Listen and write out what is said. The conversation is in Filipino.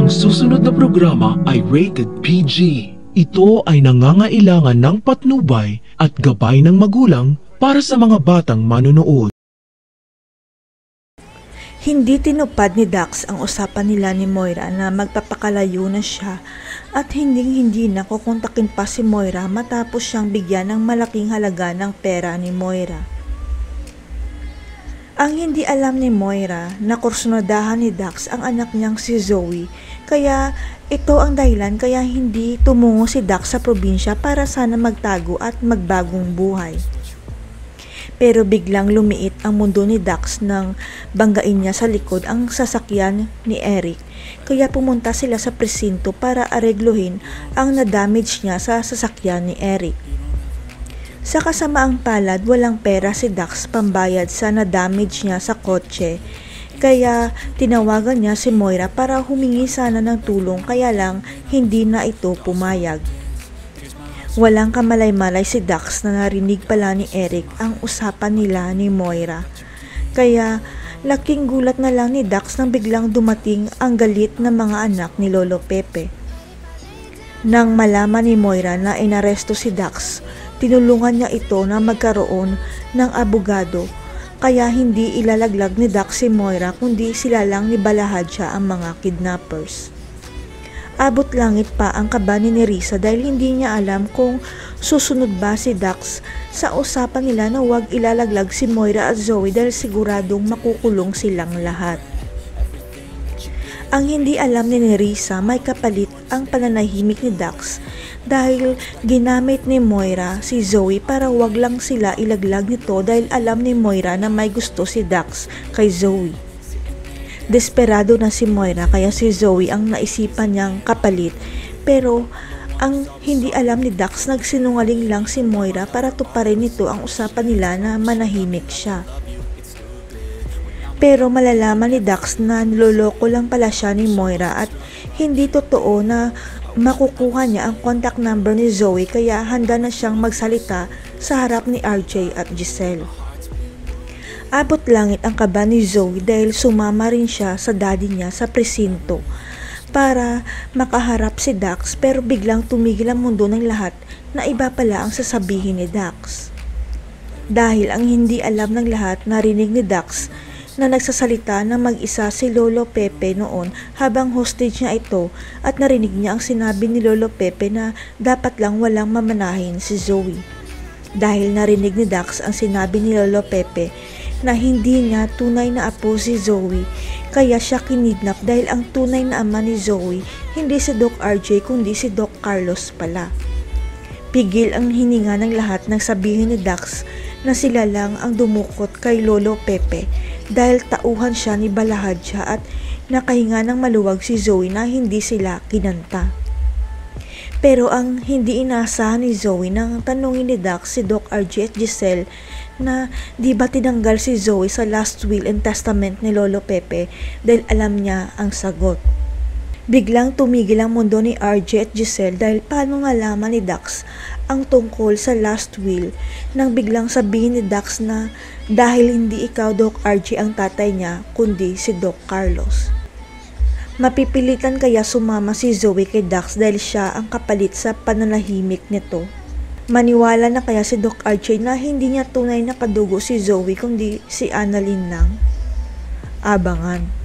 Ang susunod na programa ay rated PG. Ito ay nangangailangan ng patnubay at gabay ng magulang para sa mga batang manonood. Hindi tinupad ni Dax ang usapan nila ni Moira na magpapakalayo na siya at hindi na kukontakin pa si Moira matapos siyang bigyan ng malaking halaga ng pera ni Moira. Ang hindi alam ni Moira na kursunadahan ni Dax ang anak niyang si Zoe, kaya ito ang dahilan kaya hindi tumungo si Dax sa probinsya para sana magtago at magbagong buhay. Pero biglang lumiit ang mundo ni Dax nang banggain niya sa likod ang sasakyan ni Eric, kaya pumunta sila sa presinto para aregluhin ang na-damage niya sa sasakyan ni Eric. Sa kasamaang palad, walang pera si Dax pambayad sa na-damage niya sa kotse, kaya tinawagan niya si Moira para humingi sana ng tulong, kaya lang hindi na ito pumayag. Walang kamalay-malay si Dax na narinig pala ni Eric ang usapan nila ni Moira, kaya laking gulat na lang ni Dax nang biglang dumating ang galit ng mga anak ni Lolo Pepe. Nang malaman ni Moira na inaresto si Dax, tinulungan niya ito na magkaroon ng abogado, kaya hindi ilalaglag ni Dax si Moira kundi sila lang ni Balahadja ang mga kidnappers. Abot langit pa ang kaba ni Nerissa dahil hindi niya alam kung susunod ba si Dax sa usapan nila na huwag ilalaglag si Moira at Zoe dahil siguradong makukulong silang lahat. Ang hindi alam ni Nerissa, may kapalit ang pananahimik ni Dax dahil ginamit ni Moira si Zoe para wag lang sila ilaglag nito dahil alam ni Moira na may gusto si Dax kay Zoe. Desperado na si Moira kaya si Zoe ang naisipan niyang kapalit, pero ang hindi alam ni Dax, nagsinungaling lang si Moira para tuparin nito ang usapan nila na manahimik siya. Pero malalaman ni Dax na niloloko lang pala siya ni Moira at hindi totoo na makukuha niya ang contact number ni Zoe, kaya handa na siyang magsalita sa harap ni RJ at Giselle. Abot langit ang kaba ni Zoe dahil sumama rin siya sa daddy niya sa presinto para makaharap si Dax, pero biglang tumigil ang mundo ng lahat na iba pala ang sasabihin ni Dax. Dahil ang hindi alam ng lahat, narinig ni Dax na nagsasalita na mag-isa si Lolo Pepe noon habang hostage niya ito, at narinig niya ang sinabi ni Lolo Pepe na dapat lang walang mamanahin si Zoe. Dahil narinig ni Dax ang sinabi ni Lolo Pepe na hindi niya tunay na apo si Zoe, kaya siya kinidnap dahil ang tunay na ama ni Zoe hindi si Doc RJ kundi si Doc Carlos pala. Pigil ang hininga ng lahat nang sabihin ni Dax na sila lang ang dumukot kay Lolo Pepe dahil tauhan siya ni Balahadja at nakahinga ng maluwag si Zoe na hindi sila kinanta. Pero ang hindi inasahan ni Zoe nang tanungin ni Dax si Doc RJ at Giselle na di ba tinanggal si Zoe sa last will and testament ni Lolo Pepe dahil alam niya ang sagot. Biglang tumigil ang mundo ni RJ at Giselle dahil paano nalaman ni Dax ang tungkol sa last will nang biglang sabihin ni Dax na dahil hindi ikaw Doc RJ ang tatay niya kundi si Doc Carlos. Mapipilitan kaya sumama si Zoe kay Dax dahil siya ang kapalit sa pananahimik nito? Maniwala na kaya si Doc RJ na hindi niya tunay na kadugo si Zoe kundi si Annalyn lang? Abangan.